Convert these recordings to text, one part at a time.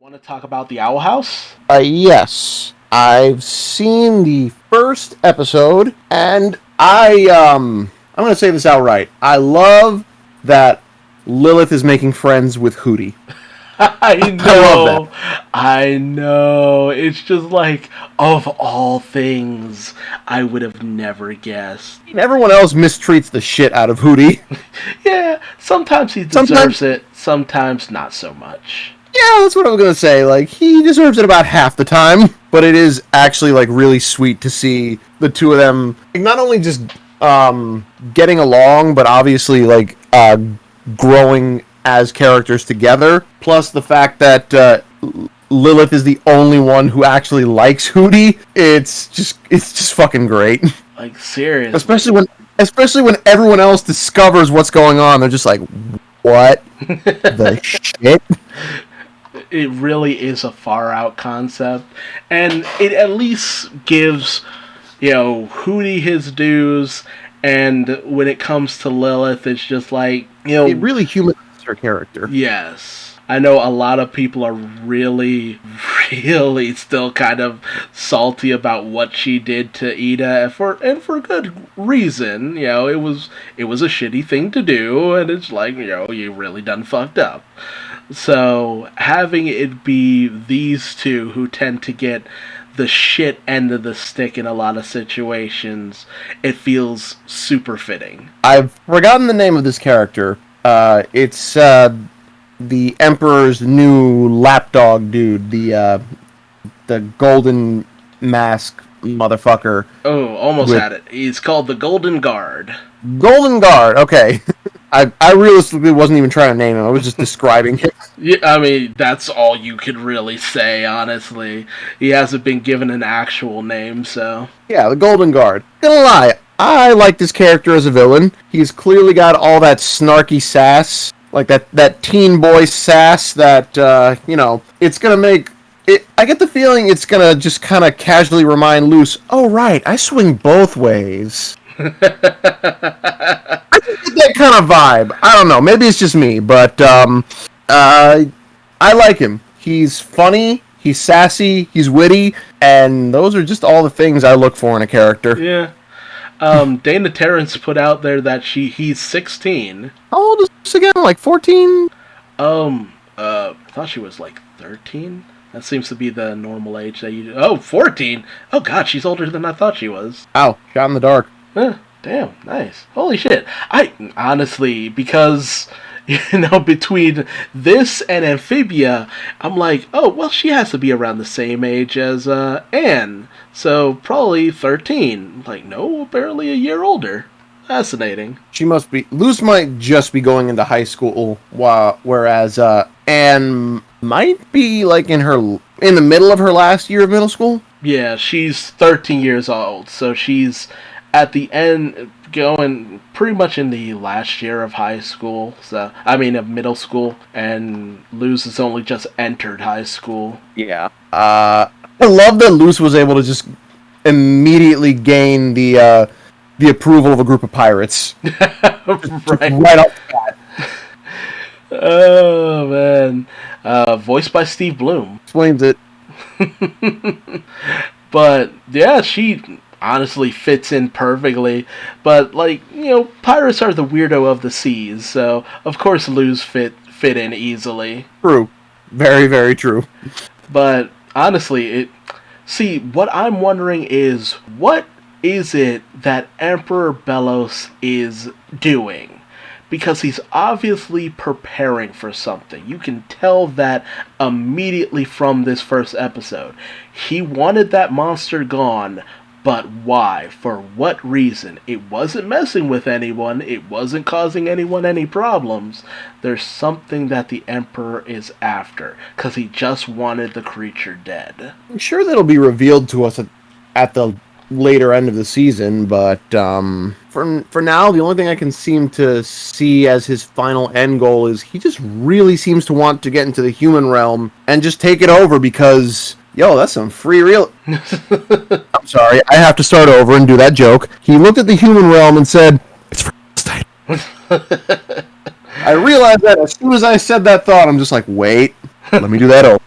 Want to talk about the Owl House? Yes. I've seen the first episode, and I'm going to say this outright. I love that Lilith is making friends with Hootie. I know. I love that. I know. It's just like, of all things, I would have never guessed. Everyone else mistreats the shit out of Hootie. Yeah, sometimes he deserves it, sometimes not so much. Yeah, that's what I was going to say. Like, he deserves it about half the time, but it is actually, like, really sweet to see the two of them, like, not only just getting along, but obviously, like, growing as characters together, plus the fact that Lilith is the only one who actually likes Hootie. It's just fucking great. Like, seriously. Especially when everyone else discovers what's going on. They're just like, what the shit? It really is a far out concept, and it at least gives, Hootie his dues, and when it comes to Lilith, it's just like, It really humanizes her character. Yes. I know a lot of people are really, really still kind of salty about what she did to Ida, and for good reason. It was a shitty thing to do, and it's like, you really done fucked up. So, having it be these two who tend to get the shit end of the stick in a lot of situations, it feels super fitting. I've forgotten the name of this character. It's the Emperor's new lapdog dude, the golden mask motherfucker. Oh, almost had it. He's called the Golden Guard. Golden Guard, okay. I realistically wasn't even trying to name him. I was just describing him. Yeah, I mean, that's all you could really say, honestly. He hasn't been given an actual name, so... Yeah, the Golden Guard. Gonna lie, I like this character as a villain. He's clearly got all that snarky sass, like that teen boy sass that, it's gonna make... I get the feeling it's gonna just kind of casually remind Luce, oh right, I swing both ways. I get that kind of vibe. I don't know. Maybe it's just me, but I like him. He's funny. He's sassy. He's witty, and those are just all the things I look for in a character. Yeah. Dana Terrence put out there that he's 16. How old is this again? Like 14? I thought she was like 13. That seems to be the normal age that you... Oh, 14? Oh god, she's older than I thought she was. Ow, shot in the dark. Damn, nice. Holy shit. I, honestly, because, between this and Amphibia, I'm like, oh, well, she has to be around the same age as, Anne. So, probably 13. Like, no, barely a year older. Fascinating. She must be... Luce might just be going into high school, whereas, Anne might be, like, in the middle of her last year of middle school? Yeah, she's 13 years old, so she's... at the end, going pretty much in the last year of high school, of middle school, and Luz has only just entered high school. Yeah. I love that Luce was able to just immediately gain the approval of a group of pirates. Right off the bat. Oh, man. Voiced by Steve Bloom. Explains it. But, yeah, she... honestly fits in perfectly, but pirates are the weirdo of the seas, so of course Luz fit in easily. True. Very, very true. But honestly, what I'm wondering is, what is it that Emperor Belos is doing? Because he's obviously preparing for something. You can tell that immediately from this first episode. He wanted that monster gone. But why? For what reason? It wasn't messing with anyone. It wasn't causing anyone any problems. There's something that the Emperor is after, because he just wanted the creature dead. I'm sure that'll be revealed to us at the later end of the season, but for now, the only thing I can seem to see as his final end goal is he just really seems to want to get into the human realm and just take it over because... Yo, that's some free real... I'm sorry, I have to start over and do that joke. He looked at the human realm and said, it's for I realized that as soon as I said that thought, I'm just like, wait. Let me do that over.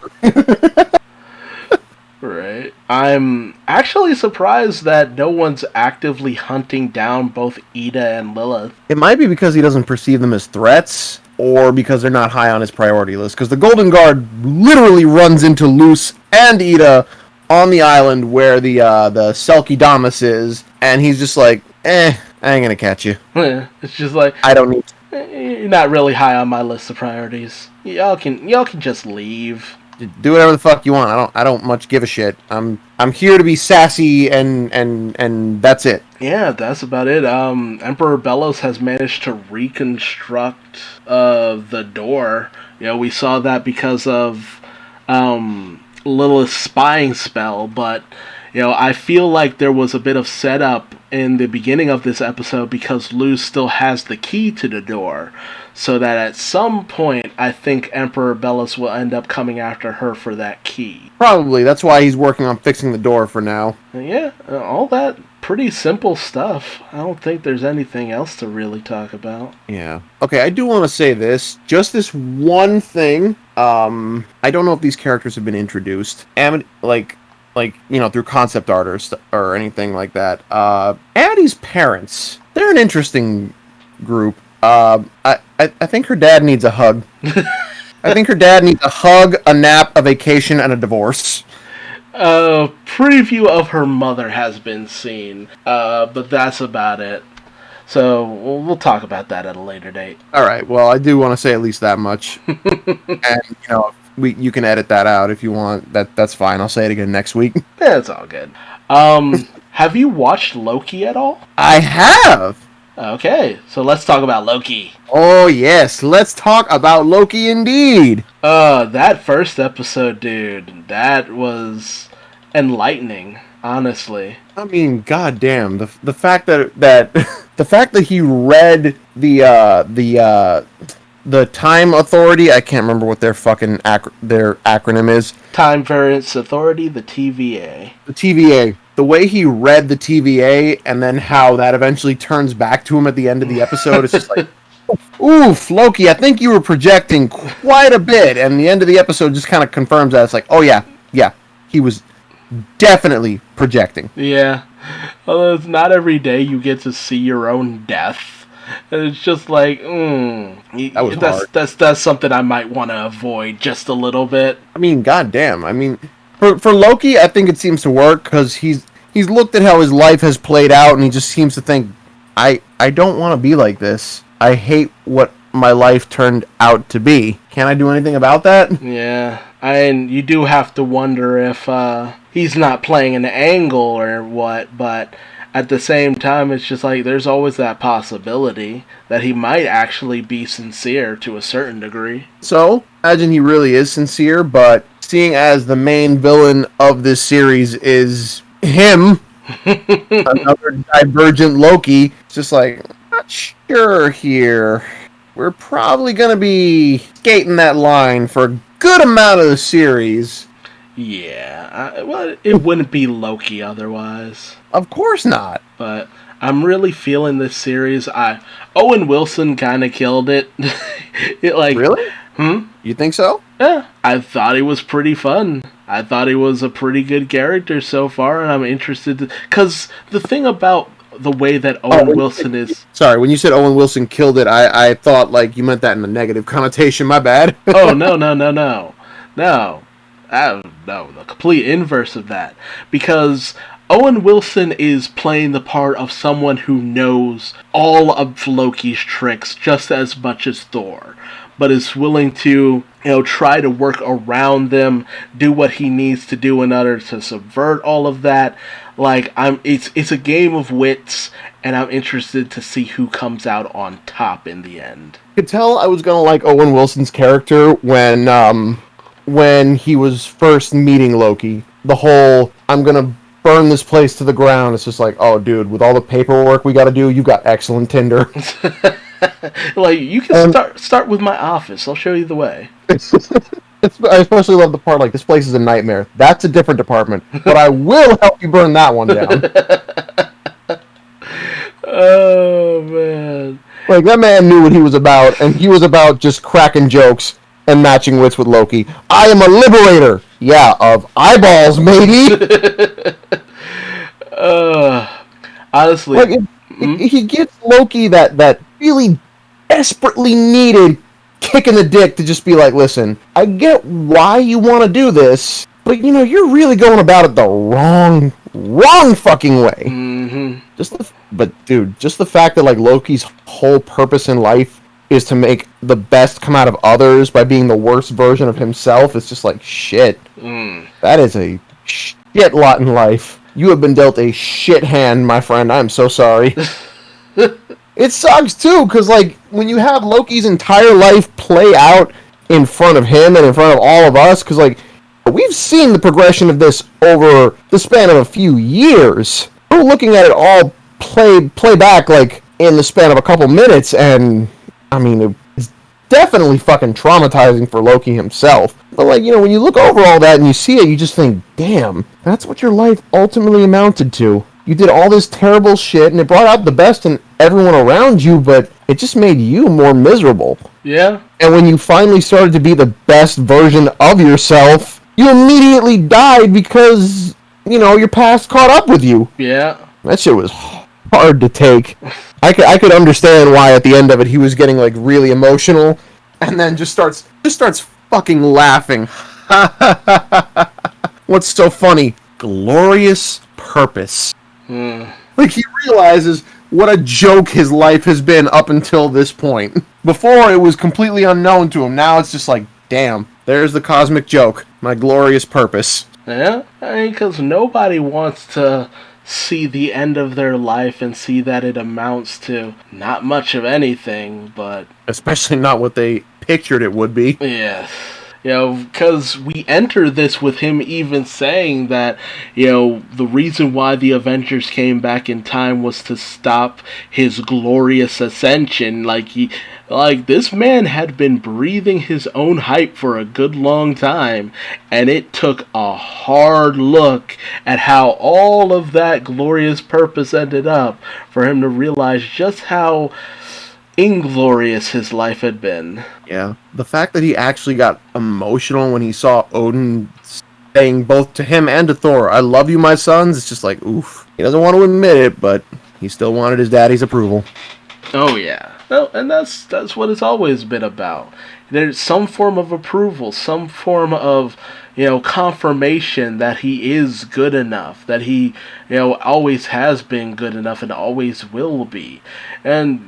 Right. I'm actually surprised that no one's actively hunting down both Ida and Lilith. It might be because he doesn't perceive them as threats, or because they're not high on his priority list. Because the Golden Guard literally runs into Luce and Ida on the island where the Selkie Damas is, and he's just like, I ain't gonna catch you. It's just like, I don't need to. You're not really high on my list of priorities. Y'all can just leave. Do whatever the fuck you want. I don't much give a shit. I'm here to be sassy and that's it. Yeah, that's about it. Emperor Bellows has managed to reconstruct the door. You know, we saw that because of Lilith's spying spell, but you know, I feel like there was a bit of setup in the beginning of this episode because Luz still has the key to the door. So that at some point, I think Emperor Bellows will end up coming after her for that key. Probably. That's why he's working on fixing the door for now. Yeah, all that pretty simple stuff. I don't think there's anything else to really talk about. Yeah. Okay, I do want to say this. Just this one thing. I don't know if these characters have been introduced. Like through concept art or anything like that. Addie's parents, they're an interesting group. I think her dad needs a hug. I think her dad needs a hug, a nap, a vacation, and a divorce. A preview of her mother has been seen, but that's about it. So we'll talk about that at a later date. All right. Well, I do want to say at least that much, and you can edit that out if you want. That's fine. I'll say it again next week. Yeah, it's all good. Have you watched Loki at all? I have. Okay, so let's talk about Loki. Oh, yes. Let's talk about Loki indeed. That first episode, dude, that was enlightening, honestly. I mean, goddamn, the fact that the fact that he read the Time Authority, I can't remember what their fucking their acronym is. Time Variance Authority, the TVA. The TVA. The way he read the TVA and then how that eventually turns back to him at the end of the episode, it's just like, oof, Loki, I think you were projecting quite a bit. And the end of the episode just kind of confirms that. It's like, oh yeah, he was definitely projecting. Yeah. Although it's not every day you get to see your own death. And it's just like, that was hard. That's something I might want to avoid just a little bit. I mean, goddamn. I mean, for Loki, I think it seems to work because he's looked at how his life has played out and he just seems to think, I don't want to be like this. I hate what my life turned out to be. Can I do anything about that? Yeah. And you do have to wonder if he's not playing an angle or what, but at the same time, it's just like there's always that possibility that he might actually be sincere to a certain degree. So, imagine he really is sincere, but seeing as the main villain of this series is him, another divergent Loki, it's just like, not sure here. We're probably going to be skating that line for a good amount of the series. Yeah, well, it wouldn't be Loki otherwise. Of course not. But I'm really feeling this series. Owen Wilson kind of killed it. Really? You think so? Yeah, I thought he was pretty fun. I thought he was a pretty good character so far, and I'm interested because the thing about the way that Owen Wilson is... Sorry, when you said Owen Wilson killed it, I thought like you meant that in a negative connotation. My bad. Oh, no. No, the complete inverse of that. Because Owen Wilson is playing the part of someone who knows all of Loki's tricks just as much as Thor, but is willing to, try to work around them, do what he needs to do in order to subvert all of that. Like, it's a game of wits, and I'm interested to see who comes out on top in the end. I could tell I was gonna like Owen Wilson's character when he was first meeting Loki. The whole, I'm gonna burn this place to the ground. It's just like, oh, dude, with all the paperwork we gotta do, you got excellent Tinder. Like, you can start with my office. I'll show you the way. I especially love the part, like, this place is a nightmare. That's a different department. But I will help you burn that one down. Oh, man. Like, that man knew what he was about, and he was about just cracking jokes. and matching wits with Loki. I am a liberator. Yeah, of eyeballs, maybe. Honestly, Like, he gives Loki that really desperately needed kick in the dick to just be like, listen, I get why you want to do this, but you're really going about it the wrong fucking way. Mm-hmm. Just the fact that like Loki's whole purpose in life is to make the best come out of others by being the worst version of himself is just like shit. That is a shit lot in life. You have been dealt a shit hand, my friend. I'm so sorry. It sucks too, because like when you have Loki's entire life play out in front of him and in front of all of us, because like we've seen the progression of this over the span of a few years. We're looking at it all play back like in the span of a couple minutes, and I mean it's definitely fucking traumatizing for Loki himself. But like when you look over all that and you see it, you just think, damn, that's what your life ultimately amounted to. You did all this terrible shit, and it brought out the best in everyone around you, but it just made you more miserable. Yeah. And when you finally started to be the best version of yourself, you immediately died because, your past caught up with you. Yeah. That shit was hard to take. I could understand why at the end of it he was getting, like, really emotional, and then just starts fucking laughing. What's so funny? Glorious purpose. Like, he realizes what a joke his life has been up until this point. Before, it was completely unknown to him. Now it's just like, damn, there's the cosmic joke. My glorious purpose. Yeah, I mean, because nobody wants to see the end of their life and see that it amounts to not much of anything, but... Especially not what they pictured it would be. Yes. Because we enter this with him even saying that, the reason why the Avengers came back in time was to stop his glorious ascension. Like, this man had been breathing his own hype for a good long time, and it took a hard look at how all of that glorious purpose ended up for him to realize just how inglorious his life had been. Yeah. The fact that he actually got emotional when he saw Odin saying both to him and to Thor, I love you, my sons, it's just like, oof. He doesn't want to admit it, but he still wanted his daddy's approval. Oh, yeah. No, and that's what it's always been about. There's some form of approval, some form of, confirmation that he is good enough, that he, always has been good enough and always will be. And,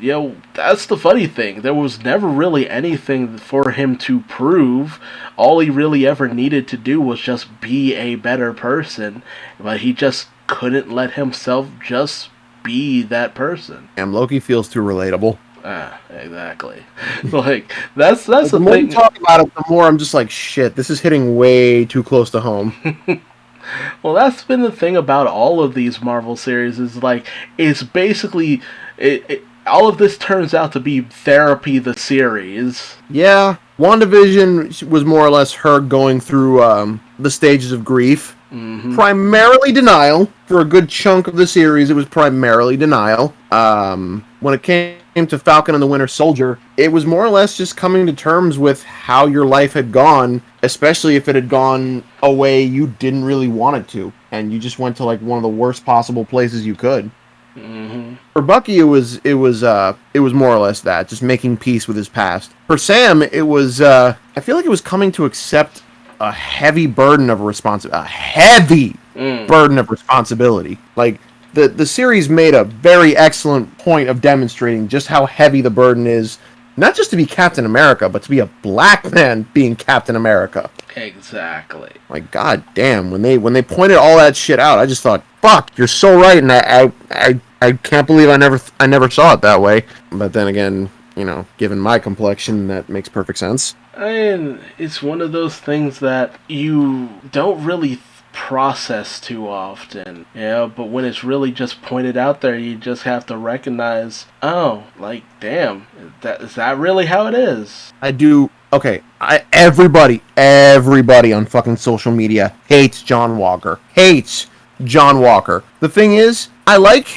that's the funny thing. There was never really anything for him to prove. All he really ever needed to do was just be a better person, but he just couldn't let himself just be that person. And Loki feels too relatable. Exactly. Like, that's the the more thing. you talk about it, the more I'm just like, shit, this is hitting way too close to home. Well, that's been the thing about all of these Marvel series is, like, it's basically, all of this turns out to be Therapy the series. Yeah, WandaVision was more or less her going through the stages of grief. Mm-hmm. Primarily denial. For a good chunk of the series, it was primarily denial. When it came to Falcon and the Winter Soldier, it was more or less just coming to terms with how your life had gone, especially if it had gone a way you didn't really want it to, and you just went to like one of the worst possible places you could. Mm-hmm. For Bucky, it was more or less that, just making peace with his past. For Sam, it was I feel like it was coming to accept a heavy burden of responsibility. Like, the series made a very excellent point of demonstrating just how heavy the burden is, not just to be Captain America, but to be a black man being Captain America. Exactly. Like, god damn, when they pointed all that shit out, I just thought, fuck, you're so right, and I can't believe I never saw it that way. But then again, given my complexion, that makes perfect sense. And it's one of those things that you don't really process too often, but when it's really just pointed out there, you just have to recognize, oh, like, damn, is that really how it is? I do. Okay, everybody on fucking social media hates John Walker. The thing is, I like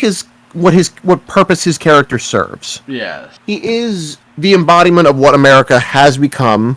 what purpose his character serves. Yes. He is the embodiment of what America has become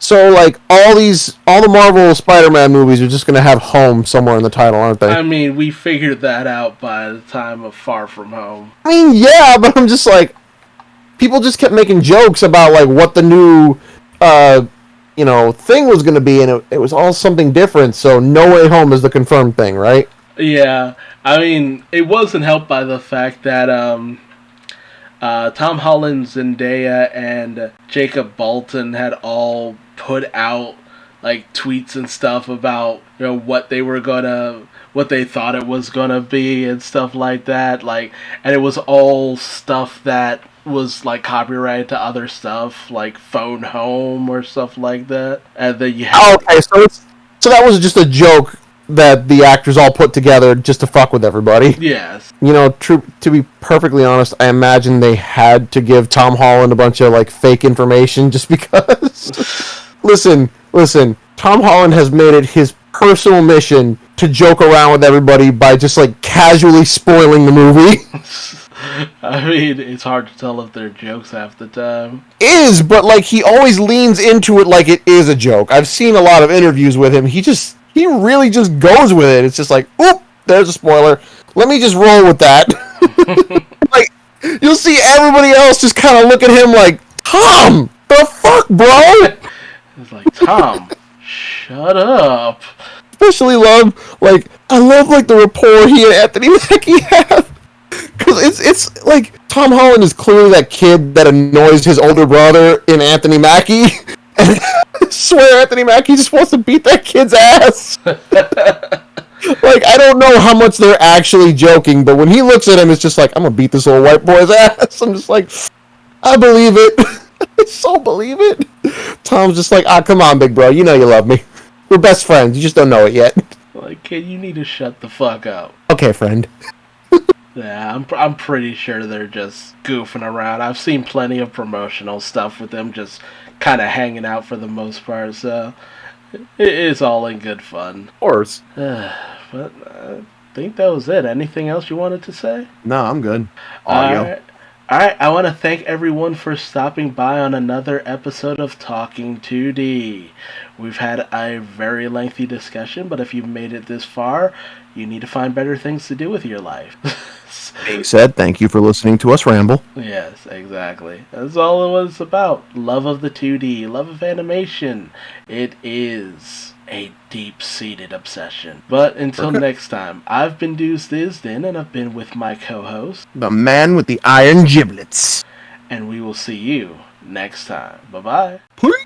So, like, all the Marvel Spider-Man movies are just going to have home somewhere in the title, aren't they? I mean, we figured that out by the time of Far From Home. I mean, yeah, but I'm just like, people just kept making jokes about, like, what the new, thing was going to be, and it was all something different, so No Way Home is the confirmed thing, right? Yeah, I mean, it wasn't helped by the fact that, Tom Holland, Zendaya, and Jacob Bolton had all put out like tweets and stuff about what they thought it was gonna be and stuff like that. Like, and it was all stuff that was like copyrighted to other stuff, like Phone Home or stuff like that. And then you had okay, so that was just a joke that the actors all put together just to fuck with everybody. Yes. To be perfectly honest, I imagine they had to give Tom Holland a bunch of like fake information just because. Listen, Tom Holland has made it his personal mission to joke around with everybody by just like casually spoiling the movie. I mean, it's hard to tell if they're jokes half the time. But like he always leans into it like it is a joke. I've seen a lot of interviews with him. He really just goes with it. It's just like, oop, there's a spoiler. Let me just roll with that. Like, you'll see everybody else just kind of look at him like, Tom, the fuck, bro? It's like, Tom, shut up. Especially I love the rapport he and Anthony Mackie have. Because it's like, Tom Holland is clearly that kid that annoys his older brother in Anthony Mackie. And I swear Anthony Mackie just wants to beat that kid's ass. Like, I don't know how much they're actually joking, but when he looks at him, it's just like, I'm gonna beat this little white boy's ass. I'm just like, I believe it. I so believe it. Tom's just like, come on, big bro. You know you love me. We're best friends. You just don't know it yet. Like, kid, you need to shut the fuck up. Okay, friend. Yeah, I'm pretty sure they're just goofing around. I've seen plenty of promotional stuff with them just kind of hanging out for the most part, so it is all in good fun. Of course. But I think that was it. Anything else you wanted to say? No, I'm good. Audio. Alright, I want to thank everyone for stopping by on another episode of Talking 2D. We've had a very lengthy discussion, but if you've made it this far, you need to find better things to do with your life. Being said, thank you for listening to us ramble. Yes, exactly. That's all it was about. Love of the 2D, love of animation. It is a deep-seated obsession. But until next time, I've been Duuz-Diz-Din, and I've been with my co-host, the man with the iron giblets. and we will see you next time. Bye-bye. Please.